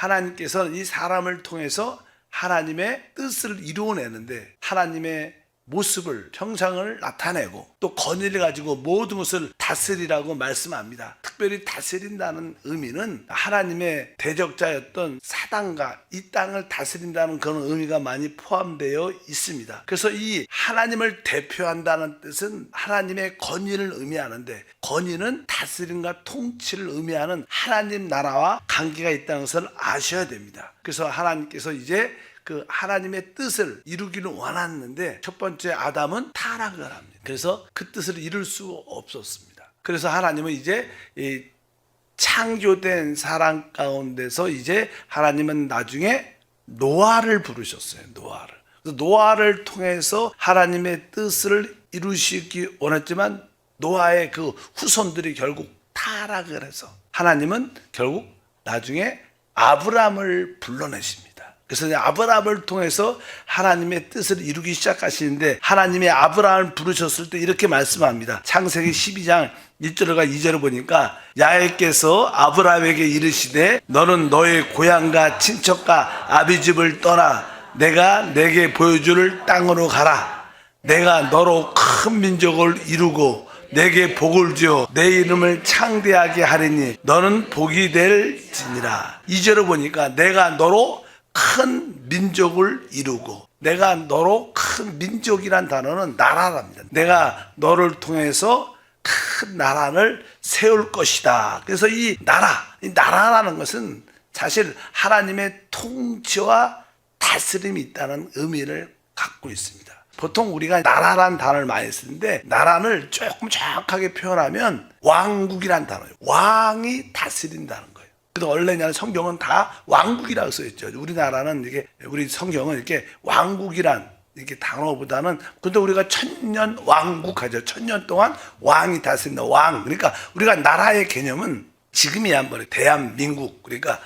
하나님께서는 이 사람을 통해서 하나님의 뜻을 이루어내는데 하나님의 모습을, 형상을 나타내고 또 권위를 가지고 모든 것을 다스리라고 말씀합니다. 특별히 다스린다는 의미는 하나님의 대적자였던 사단과 이 땅을 다스린다는 그런 의미가 많이 포함되어 있습니다. 그래서 이 하나님을 대표한다는 뜻은 하나님의 권위를 의미하는데, 권위는 다스림과 통치를 의미하는 하나님 나라와 관계가 있다는 것을 아셔야 됩니다. 그래서 하나님께서 이제 그 하나님의 뜻을 이루기를 원했는데 첫 번째 아담은 타락을 합니다. 그래서 그 뜻을 이룰 수 없었습니다. 그래서 하나님은 이제 이 창조된 사람 가운데서 이제 하나님은 나중에 노아를 부르셨어요. 노아를. 그래서 노아를 통해서 하나님의 뜻을 이루시기 원했지만 노아의 그 후손들이 결국 타락을 해서 하나님은 결국 나중에 아브람을 불러내십니다. 그래서 아브라함을 통해서 하나님의 뜻을 이루기 시작하시는데, 하나님이 아브라함을 부르셨을 때 이렇게 말씀합니다. 창세기 12장 1절과 2절을 보니까 야훼께서 아브라함에게 이르시되 너는 너의 고향과 친척과 아비집을 떠나 내가 내게 보여줄 땅으로 가라. 내가 너로 큰 민족을 이루고 내게 복을 주어 내 이름을 창대하게 하리니 너는 복이 될지니라. 2절을 보니까 내가 너로 큰 민족을 이루고, 내가 너로 큰 민족이란 단어는 나라랍니다. 내가 너를 통해서 큰 나라를 세울 것이다. 그래서 이 나라라는 것은 사실 하나님의 통치와 다스림이 있다는 의미를 갖고 있습니다. 보통 우리가 나라란 단어를 많이 쓰는데, 나라를 조금 정확하게 표현하면 왕국이란 단어예요. 왕이 다스린다는 거예요. 그래서 원래는 성경은 다 왕국이라고 써있죠. 우리나라는 이게, 우리 성경은 이렇게 왕국이란 이렇게 단어보다는, 근데 우리가 천년 왕국 하죠. 천년 동안 왕이 다스린다. 왕. 그러니까 우리가 나라의 개념은 지금이 한 번에 대한민국. 그러니까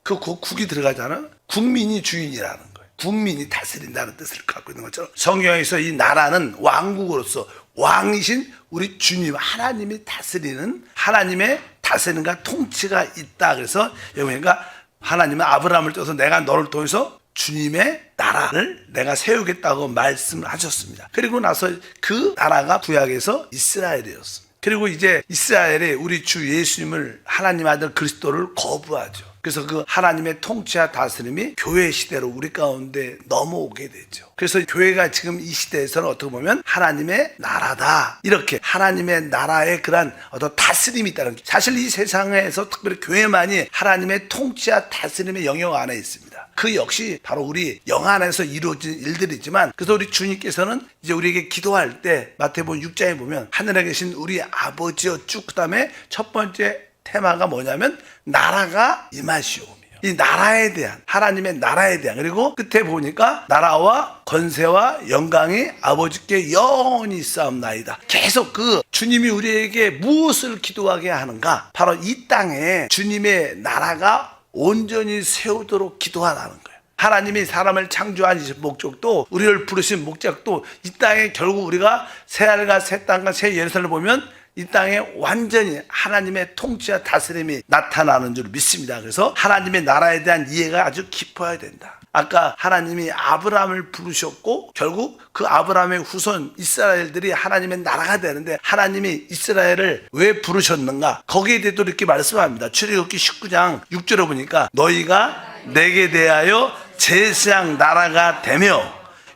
그 국이 들어가잖아요. 국민이 주인이라는 거예요. 국민이 다스린다는 뜻을 갖고 있는 것처럼 성경에서 이 나라는 왕국으로서 왕이신 우리 주님 하나님이 다스리는, 하나님의 다스림과 통치가 있다. 그래서 그러니까 하나님은 아브라함을 떠서 내가 너를 통해서 주님의 나라를 내가 세우겠다고 말씀을 하셨습니다. 그리고 나서 그 나라가 구약에서 이스라엘이었습니다. 그리고 이제 이스라엘이 우리 주 예수님을, 하나님 아들 그리스도를 거부하죠. 그래서 그 하나님의 통치와 다스림이 교회 시대로 우리 가운데 넘어오게 되죠. 그래서 교회가 지금 이 시대에서는 어떻게 보면 하나님의 나라다, 이렇게 하나님의 나라의 그런 어떤 다스림이 있다는 게, 사실 이 세상에서 특별히 교회만이 하나님의 통치와 다스림의 영역 안에 있습니다. 그 역시 바로 우리 영 안에서 이루어진 일들이지만, 그래서 우리 주님께서는 이제 우리에게 기도할 때 마태복음 6장에 보면 하늘에 계신 우리 아버지여 쭉, 그 다음에 첫 번째 테마가 뭐냐면 나라가 임하시오며, 이 나라에 대한, 하나님의 나라에 대한, 그리고 끝에 보니까 나라와 권세와 영광이 아버지께 영원히 있사옵나이다. 계속 그 주님이 우리에게 무엇을 기도하게 하는가, 바로 이 땅에 주님의 나라가 온전히 세우도록 기도하라는 거예요. 하나님이 사람을 창조하신 목적도, 우리를 부르신 목적도 이 땅에 결국 우리가 새하늘과 새 땅과 새 예루살렘을 보면 이 땅에 완전히 하나님의 통치와 다스림이 나타나는 줄 믿습니다. 그래서 하나님의 나라에 대한 이해가 아주 깊어야 된다. 아까 하나님이 아브라함을 부르셨고 결국 그 아브라함의 후손 이스라엘들이 하나님의 나라가 되는데, 하나님이 이스라엘을 왜 부르셨는가, 거기에 대해서 이렇게 말씀합니다. 출애굽기 19장 6절에 보니까 너희가 내게 대하여 제사장 나라가 되며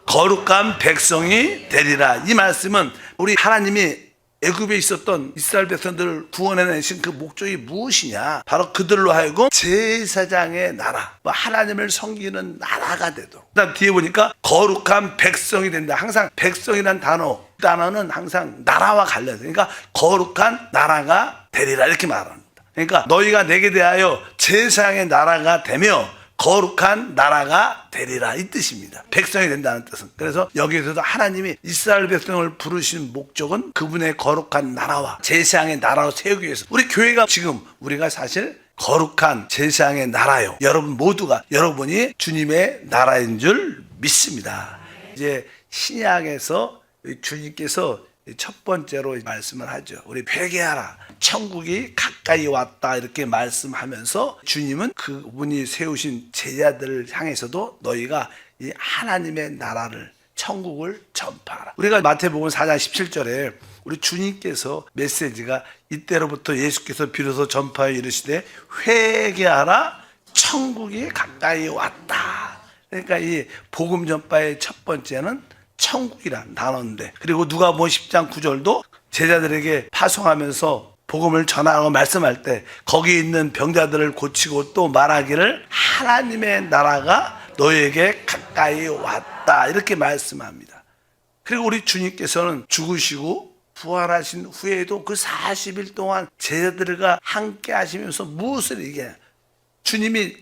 거룩한 백성이 되리라. 이 말씀은 우리 하나님이 애굽에 있었던 이스라엘 백성들을 구원해내신 그 목적이 무엇이냐, 바로 그들로 하여금 제사장의 나라, 하나님을 섬기는 나라가 되도록. 그다음 뒤에 보니까 거룩한 백성이 된다. 항상 백성이란 단어는 항상 나라와 관련해서, 그러니까 거룩한 나라가 되리라 이렇게 말합니다. 그러니까 너희가 내게 대하여 제사장의 나라가 되며 거룩한 나라가 되리라, 이 뜻입니다. 백성이 된다는 뜻은. 그래서 여기에서도 하나님이 이스라엘 백성을 부르신 목적은 그분의 거룩한 나라와 제사장의 나라로 세우기 위해서, 우리 교회가 지금 우리가 사실 거룩한 제사장의 나라요. 여러분 모두가, 여러분이 주님의 나라인 줄 믿습니다. 이제 신약에서 주님께서 첫 번째로 말씀을 하죠. 우리 회개하라. 천국이 가까이 왔다. 이렇게 말씀하면서 주님은 그분이 세우신 제자들을 향해서도 너희가 이 하나님의 나라를 천국을 전파하라. 우리가 마태복음 4장 17절에 우리 주님께서 메시지가 이때로부터 예수께서 비로소 전파에 이르시되 회개하라 천국이 가까이 왔다. 그러니까 이 복음 전파의 첫 번째는 천국이란 단어인데, 그리고 누가복음 10장 9절도 제자들에게 파송하면서 복음을 전하고 말씀할 때 거기 있는 병자들을 고치고 또 말하기를 하나님의 나라가 너에게 가까이 왔다 이렇게 말씀합니다. 그리고 우리 주님께서는 죽으시고 부활하신 후에도 그 40일 동안 제자들과 함께 하시면서 무엇을 얘기해요? 주님이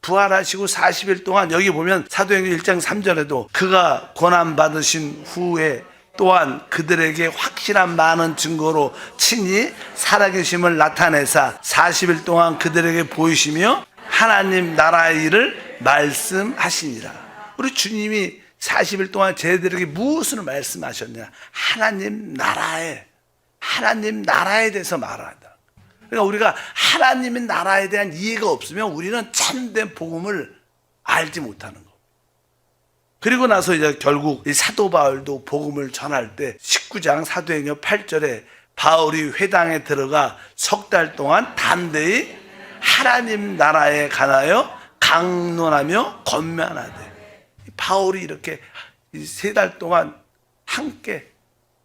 부활하시고 40일 동안 여기 보면 사도행전 1장 3절에도 그가 고난받으신 후에 또한 그들에게 확실한 많은 증거로 친히 살아계심을 나타내사 40일 동안 그들에게 보이시며 하나님 나라의 일을 말씀하시니라. 우리 주님이 40일 동안 제자들에게 무엇을 말씀하셨냐? 하나님 나라에 대해서 말한다. 그러니까 우리가 하나님의 나라에 대한 이해가 없으면 우리는 참된 복음을 알지 못하는 거. 그리고 나서 이제 결국 이 사도 바울도 복음을 전할 때 19장 사도행전 8절에 바울이 회당에 들어가 석 달 동안 담대히 하나님 나라에 관하여 강론하며 권면하되, 바울이 이렇게 3달 동안 함께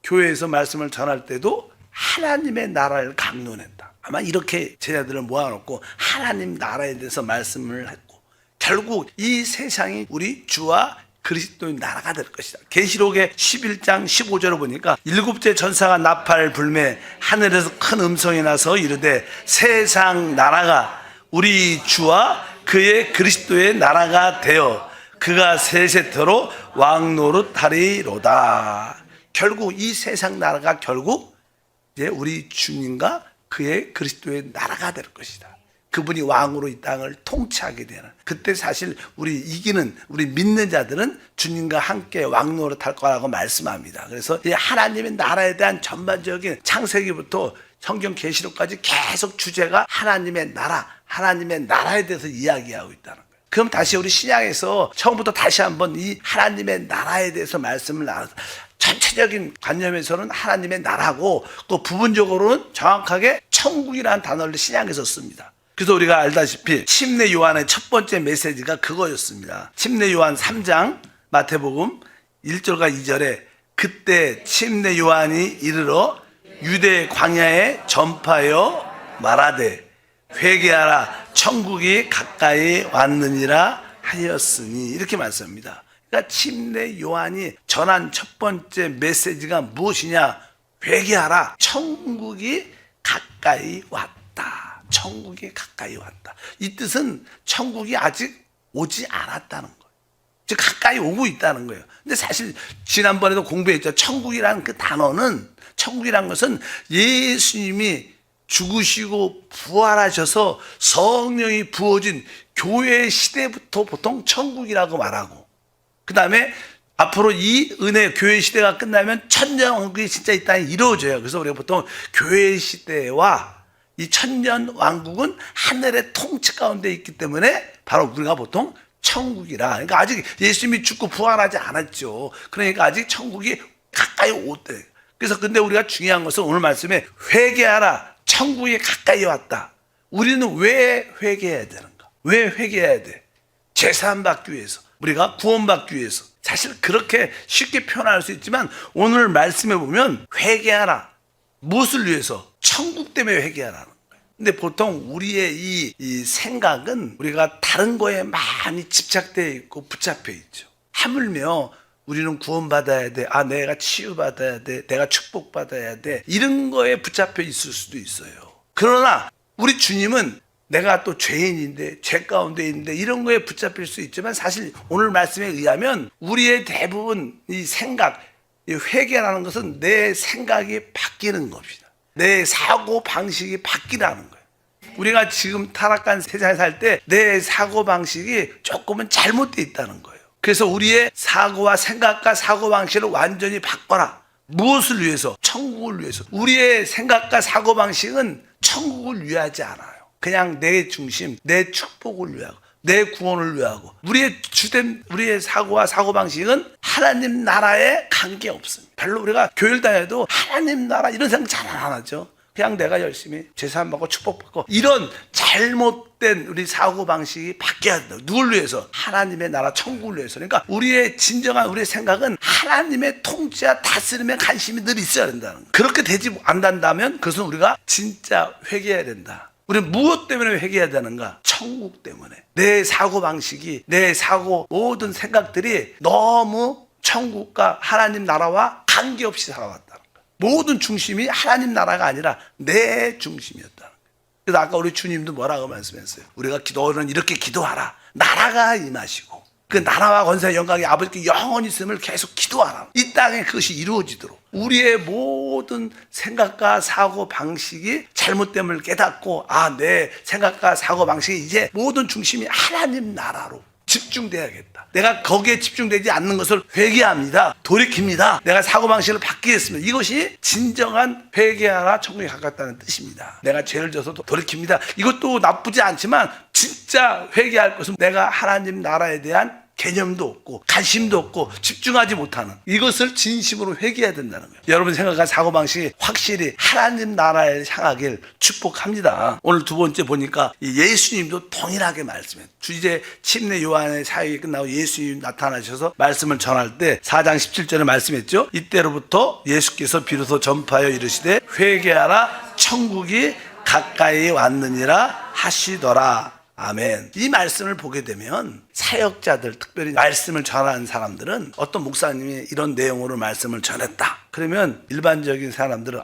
교회에서 말씀을 전할 때도 하나님의 나라를 강론했다. 아마 이렇게 제자들을 모아놓고 하나님 나라에 대해서 말씀을 했고, 결국 이 세상이 우리 주와 그리스도의 나라가 될 것이다. 계시록의 11장 15절을 보니까 7째 전사가 나팔 불매 하늘에서 큰 음성이 나서 이르되 세상 나라가 우리 주와 그의 그리스도의 나라가 되어 그가 세세토록 왕노릇하리로다. 결국 이 세상 나라가 결국 이제 우리 주님과 그의 그리스도의 나라가 될 것이다. 그분이 왕으로 이 땅을 통치하게 되는, 그때 사실 우리 믿는 자들은 주님과 함께 왕노릇할 거라고 말씀합니다. 그래서 이 하나님의 나라에 대한 전반적인 창세기부터 성경 계시록까지 계속 주제가 하나님의 나라에 대해서 이야기하고 있다는 거예요. 그럼 다시 우리 신약에서 처음부터 다시 한번 이 하나님의 나라에 대해서 말씀을 나눠서 전체적인 관념에서는 하나님의 나라고, 그 부분적으로는 정확하게 천국이라는 단어를 신약에서 씁니다. 그래서 우리가 알다시피 침례 요한의 첫 번째 메시지가 그거였습니다. 침례 요한 3장 마태복음 1절과 2절에 그때 침례 요한이 이르러 유대 광야에 전파하여 말하되 회개하라 천국이 가까이 왔느니라 하였으니, 이렇게 말씀합니다. 그러니까 침례 요한이 전한 첫 번째 메시지가 무엇이냐? 회개하라 천국이 가까이 왔다. 천국이 가까이 왔다. 이 뜻은 천국이 아직 오지 않았다는 거예요. 즉 가까이 오고 있다는 거예요. 근데 사실 지난번에도 공부했죠. 천국이라는 그 단어는, 천국이라는 것은 예수님이 죽으시고 부활하셔서 성령이 부어진 교회 시대부터 보통 천국이라고 말하고, 그 다음에 앞으로 이 은혜 교회 시대가 끝나면 천년왕국이 진짜 이 땅에 이루어져요. 그래서 우리가 보통 교회 시대와 이 천년왕국은 하늘의 통치 가운데 있기 때문에 바로 우리가 보통 천국이라. 그러니까 아직 예수님이 죽고 부활하지 않았죠. 그러니까 아직 천국이 가까이 오대. 그래서 근데 우리가 중요한 것은 오늘 말씀에 회개하라 천국이 가까이 왔다. 우리는 왜 회개해야 되는가? 왜 회개해야 돼? 제사함 받기 위해서, 우리가 구원받기 위해서. 사실 그렇게 쉽게 표현할 수 있지만 오늘 말씀에 보면 회개하라. 무엇을 위해서? 천국 때문에 회개하라는 거예요. 근데 보통 우리의 이 생각은 우리가 다른 거에 많이 집착되어 있고 붙잡혀 있죠. 하물며 우리는 구원받아야 돼. 내가 치유받아야 돼. 내가 축복받아야 돼. 이런 거에 붙잡혀 있을 수도 있어요. 그러나 우리 주님은 내가 또 죄인인데, 죄 가운데 있는데 이런 거에 붙잡힐 수 있지만 사실 오늘 말씀에 의하면 우리의 대부분 이 생각, 이 회개라는 것은 내 생각이 바뀌는 겁니다. 내 사고 방식이 바뀌라는 거예요. 우리가 지금 타락한 세상에 살 때 내 사고 방식이 조금은 잘못되어 있다는 거예요. 그래서 우리의 사고와 생각과 사고 방식을 완전히 바꿔라. 무엇을 위해서? 천국을 위해서. 우리의 생각과 사고방식은 천국을 위하지 않아요. 그냥 내 중심, 내 축복을 위하고 내 구원을 위하고 우리의 주된 우리의 사고와 사고방식은 하나님 나라에 관계없습니다. 별로 우리가 교회를 다녀도 하나님 나라 이런 생각 잘 안 하죠. 그냥 내가 열심히 제사함받고 축복받고 이런 잘못된 우리 사고방식이 바뀌어야 된다. 누굴 위해서? 하나님의 나라 천국을 위해서. 그러니까 우리의 진정한 우리의 생각은 하나님의 통치와 다스림에 관심이 늘 있어야 된다는 거예요. 그렇게 되지 않는다면 그것은 우리가 진짜 회개해야 된다. 우리는 무엇 때문에 회개해야 되는가? 천국 때문에. 내 사고방식이 내 사고 모든 생각들이 너무 천국과 하나님 나라와 관계없이 살아왔다는 거예요. 모든 중심이 하나님 나라가 아니라 내 중심이었다는 거예요. 그래서 아까 우리 주님도 뭐라고 말씀했어요? 우리가 기도는 이렇게 기도하라. 나라가 임하시고 그 나라와 권세와 영광이 아버지께 영원히 있음을 계속 기도하라. 이 땅에 그것이 이루어지도록 우리의 모든 생각과 사고 방식이 잘못됨을 깨닫고 내 생각과 사고 방식이 이제 모든 중심이 하나님 나라로 집중돼야겠다. 내가 거기에 집중되지 않는 것을 회개합니다. 돌이킵니다. 내가 사고방식을 바뀌겠습니다. 이것이 진정한 회개하라 천국에 가깝다는 뜻입니다. 내가 죄를 져서 돌이킵니다. 이것도 나쁘지 않지만 진짜 회개할 것은 내가 하나님 나라에 대한 개념도 없고 관심도 없고 집중하지 못하는 이것을 진심으로 회개해야 된다는 거예요. 여러분 생각과 사고방식이 확실히 하나님 나라에 향하길 축복합니다. 오늘 두 번째 보니까 예수님도 동일하게 말씀해요. 주제 침례 요한의 사역이 끝나고 예수님이 나타나셔서 말씀을 전할 때 4장 17절에 말씀했죠. 이때로부터 예수께서 비로소 전파하여 이르시되 회개하라 천국이 가까이 왔느니라 하시더라. 아멘. 이 말씀을 보게 되면 사역자들, 특별히 말씀을 전하는 사람들은 어떤 목사님이 이런 내용으로 말씀을 전했다. 그러면 일반적인 사람들은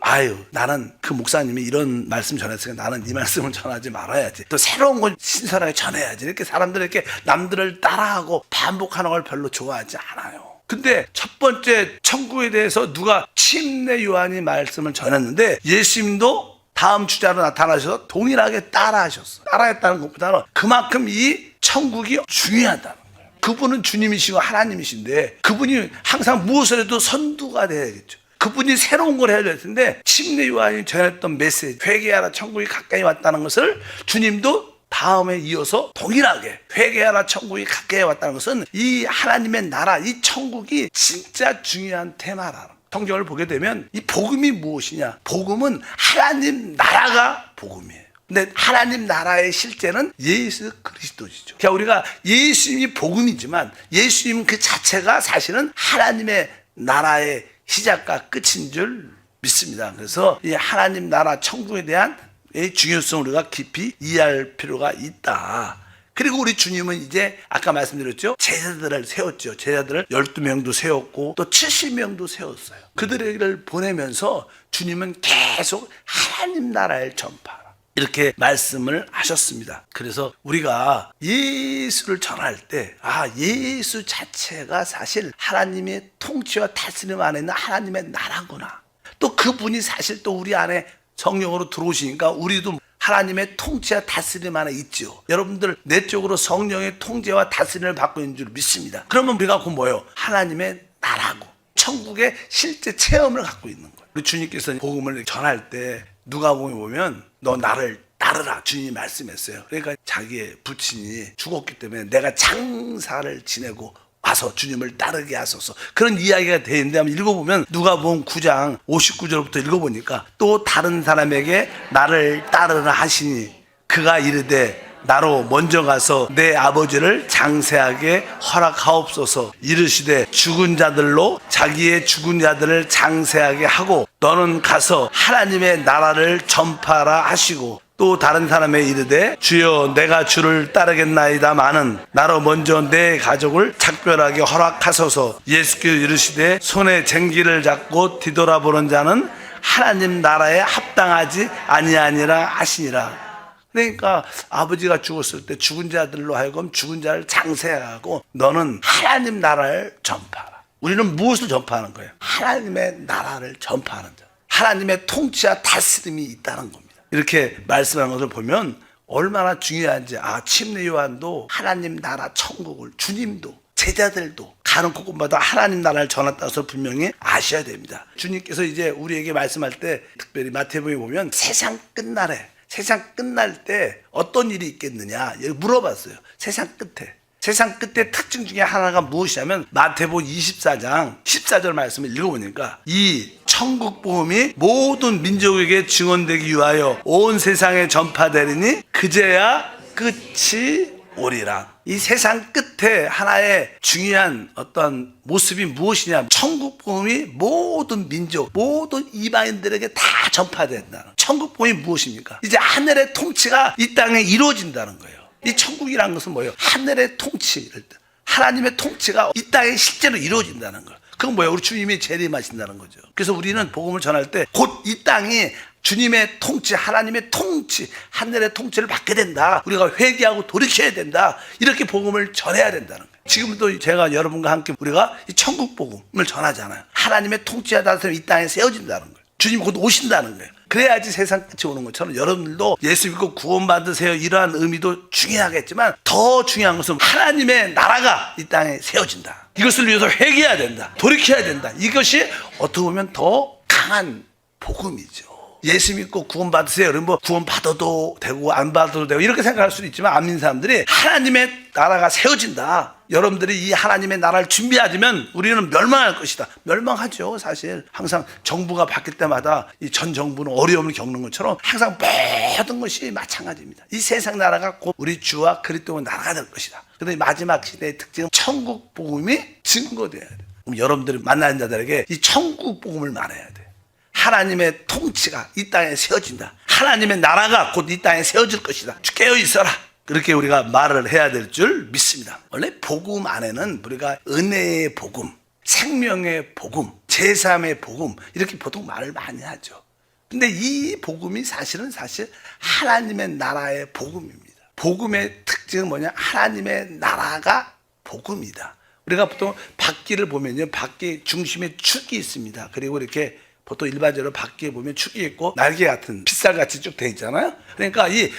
나는 그 목사님이 이런 말씀 전했으니까 나는 이 말씀을 전하지 말아야지. 또 새로운 걸 신선하게 전해야지. 이렇게 사람들이 이렇게 남들을 따라하고 반복하는 걸 별로 좋아하지 않아요. 근데 첫 번째 천국에 대해서 누가 침례 요한이 말씀을 전했는데 예수님도 다음 주자로 나타나셔서 동일하게 따라하셨어요. 따라했다는 것보다는 그만큼 이 천국이 중요하다는 거예요. 그분은 주님이시고 하나님이신데 그분이 항상 무엇을 해도 선두가 돼야겠죠. 그분이 새로운 걸 해야 될 텐데 침례 요한이 전했던 메시지 회개하라 천국이 가까이 왔다는 것을 주님도 다음에 이어서 동일하게 회개하라 천국이 가까이 왔다는 것은 이 하나님의 나라 이 천국이 진짜 중요한 테마라는 거예요. 성경을 보게 되면 이 복음이 무엇이냐? 복음은 하나님 나라가 복음이에요. 근데 하나님 나라의 실제는 예수 그리스도시죠. 그러니까 우리가 예수님이 복음이지만 예수님 그 자체가 사실은 하나님의 나라의 시작과 끝인 줄 믿습니다. 그래서 이 하나님 나라 천국에 대한 이 중요성을 우리가 깊이 이해할 필요가 있다. 그리고 우리 주님은 이제 아까 말씀드렸죠. 제자들을 세웠죠. 제자들을 12명도 세웠고 또 70명도 세웠어요. 그들을 보내면서 주님은 계속 하나님 나라를 전파하라. 이렇게 말씀을 하셨습니다. 그래서 우리가 예수를 전할 때 예수 자체가 사실 하나님의 통치와 다스림 안에 있는 하나님의 나라구나. 또 그분이 사실 또 우리 안에 성령으로 들어오시니까 우리도 하나님의 통치와 다스림 안에 있죠. 여러분들 내적으로 성령의 통제와 다스림을 받고 있는 줄 믿습니다. 그러면 우리가 그 뭐예요? 하나님의 나라고 천국의 실제 체험을 갖고 있는 거예요. 우리 주님께서 복음을 전할 때 누가복음에 보면 너 나를 따르라 주님이 말씀했어요. 그러니까 자기의 부친이 죽었기 때문에 내가 장사를 지내고 와서 주님을 따르게 하소서. 그런 이야기가 되어 있는데 한번 읽어보면 누가복음 9장 59절부터 읽어보니까 또 다른 사람에게 나를 따르라 하시니 그가 이르되 나로 먼저 가서 내 아버지를 장세하게 허락하옵소서. 이르시되 죽은 자들로 자기의 죽은 자들을 장세하게 하고 너는 가서 하나님의 나라를 전파하라 하시고 또 다른 사람에 이르되 주여 내가 주를 따르겠나이다마는 나로 먼저 내 가족을 작별하게 허락하소서. 예수께서 이르시되 손에 쟁기를 잡고 뒤돌아보는 자는 하나님 나라에 합당하지 아니하니라 하시니라. 그러니까 아버지가 죽었을 때 죽은 자들로 하여금 죽은 자를 장세하고 너는 하나님 나라를 전파하라. 우리는 무엇을 전파하는 거예요? 하나님의 나라를 전파하는 자. 하나님의 통치와 다스림이 있다는 겁니다. 이렇게 말씀하는 것을 보면 얼마나 중요한지 침례 요한도 하나님 나라 천국을 주님도 제자들도 가는 곳곳마다 하나님 나라를 전한다는 것을 분명히 아셔야 됩니다. 주님께서 이제 우리에게 말씀할 때 특별히 마태복음에 보면 세상 끝날에, 세상 끝날 때 어떤 일이 있겠느냐 물어봤어요. 세상 끝의 특징 중에 하나가 무엇이냐면 마태복음 24장 14절 말씀을 읽어보니까 이 천국 복음이 모든 민족에게 증언되기 위하여 온 세상에 전파되리니 그제야 끝이 오리라. 이 세상 끝에 하나의 중요한 어떤 모습이 무엇이냐, 천국 복음이 모든 민족, 모든 이방인들에게 다 전파된다는. 천국 복음이 무엇입니까? 이제 하늘의 통치가 이 땅에 이루어진다는 거예요. 이 천국이라는 것은 뭐예요? 하늘의 통치, 하나님의 통치가 이 땅에 실제로 이루어진다는 거예요. 그건 뭐예요? 우리 주님이 재림하신다는 거죠. 그래서 우리는 복음을 전할 때 곧 이 땅이 주님의 통치, 하나님의 통치, 하늘의 통치를 받게 된다. 우리가 회개하고 돌이켜야 된다. 이렇게 복음을 전해야 된다는 거예요. 지금도 제가 여러분과 함께 우리가 이 천국 복음을 전하잖아요. 하나님의 통치와 다스림이 이 땅에 세워진다는 거예요. 주님이 곧 오신다는 거예요. 그래야지 세상 끝이 오는 것처럼 여러분들도 예수 믿고 구원받으세요. 이러한 의미도 중요하겠지만 더 중요한 것은 하나님의 나라가 이 땅에 세워진다. 이것을 위해서 회개해야 된다. 돌이켜야 된다. 이것이 어떻게 보면 더 강한 복음이죠. 예수 믿고 구원받으세요. 그러면 뭐 구원받아도 되고 안 받아도 되고 이렇게 생각할 수도 있지만 안 믿는 사람들이 하나님의 나라가 세워진다. 여러분들이 이 하나님의 나라를 준비하지면 우리는 멸망할 것이다. 멸망하죠. 사실 항상 정부가 바뀔 때마다 이 전 정부는 어려움을 겪는 것처럼 항상 모든 것이 마찬가지입니다. 이 세상 나라가 곧 우리 주와 그리스도의 나라가 될 것이다. 그런데 마지막 시대의 특징은 천국 복음이 증거돼야 돼요. 그럼 여러분들이 만나는 자들에게 이 천국 복음을 말해야 돼요. 하나님의 통치가 이 땅에 세워진다. 하나님의 나라가 곧 이 땅에 세워질 것이다. 깨어 있어라. 그렇게 우리가 말을 해야 될 줄 믿습니다. 원래 복음 안에는 우리가 은혜의 복음, 생명의 복음, 제삼의 복음 이렇게 보통 말을 많이 하죠. 근데 이 복음이 사실 하나님의 나라의 복음입니다. 복음의 특징은 뭐냐? 하나님의 나라가 복음이다. 우리가 보통 바퀴를 보면요, 바퀴 중심에 축이 있습니다. 그리고 이렇게 보통 일반적으로 바퀴에 보면 축이 있고 날개 같은 빗살같이 쭉 돼 있잖아요. 그러니까 이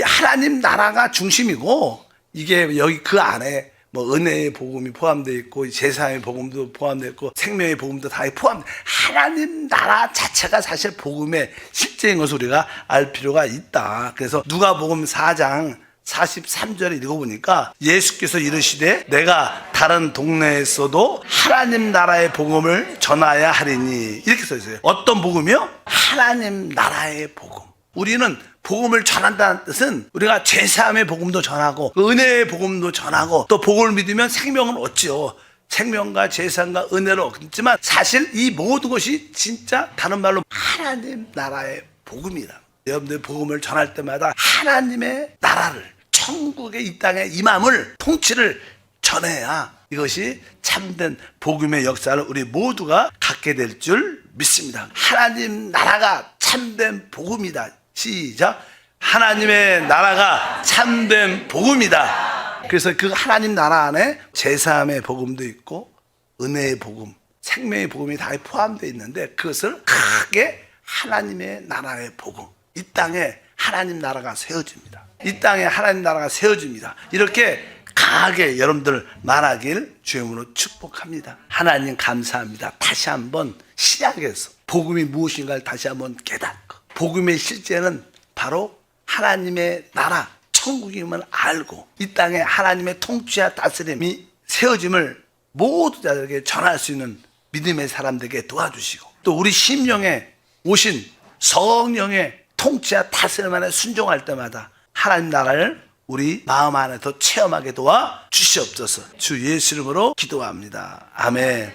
하나님 나라가 중심이고 이게 여기 그 안에 뭐 은혜의 복음이 포함되어 있고 제사의 복음도 포함되어 있고 생명의 복음도 다 포함돼. 하나님 나라 자체가 사실 복음의 실제인 것을 우리가 알 필요가 있다. 그래서 누가복음 4장 43절에 읽어보니까 예수께서 이르시되 내가 다른 동네에서도 하나님 나라의 복음을 전하야 하리니 이렇게 써 있어요. 어떤 복음이요? 하나님 나라의 복음. 우리는 복음을 전한다는 뜻은 우리가 제사함의 복음도 전하고 은혜의 복음도 전하고 또 복음을 믿으면 생명을 얻죠. 생명과 제사함과 은혜를 얻지만 사실 이 모든 것이 진짜 다른 말로 하나님 나라의 복음이다. 여러분들 복음을 전할 때마다 하나님의 나라를 천국의 이 땅에 임함을 통치를 전해야 이것이 참된 복음의 역사를 우리 모두가 갖게 될 줄 믿습니다. 하나님 나라가 참된 복음이다. 시작. 하나님의 나라가 참된 복음이다. 그래서 그 하나님 나라 안에 제사함의 복음도 있고 은혜의 복음, 생명의 복음이 다 포함되어 있는데 그것을 크게 하나님의 나라의 복음, 이 땅에 하나님 나라가 세워집니다. 이 땅에 하나님 나라가 세워집니다. 이렇게 강하게 여러분들 말하길 주님으로 축복합니다. 하나님 감사합니다. 다시 한번 시작해서 복음이 무엇인가를 다시 한번 깨닫고 복음의 실제는 바로 하나님의 나라 천국임을 알고 이 땅에 하나님의 통치와 다스림이 세워짐을 모두 자들에게 전할 수 있는 믿음의 사람들에게 도와주시고 또 우리 심령에 오신 성령의 통치와 다스림 안에 순종할 때마다 하나님 나라를 우리 마음 안에서 체험하게 도와 주시옵소서. 주 예수 이름으로 기도합니다. 아멘.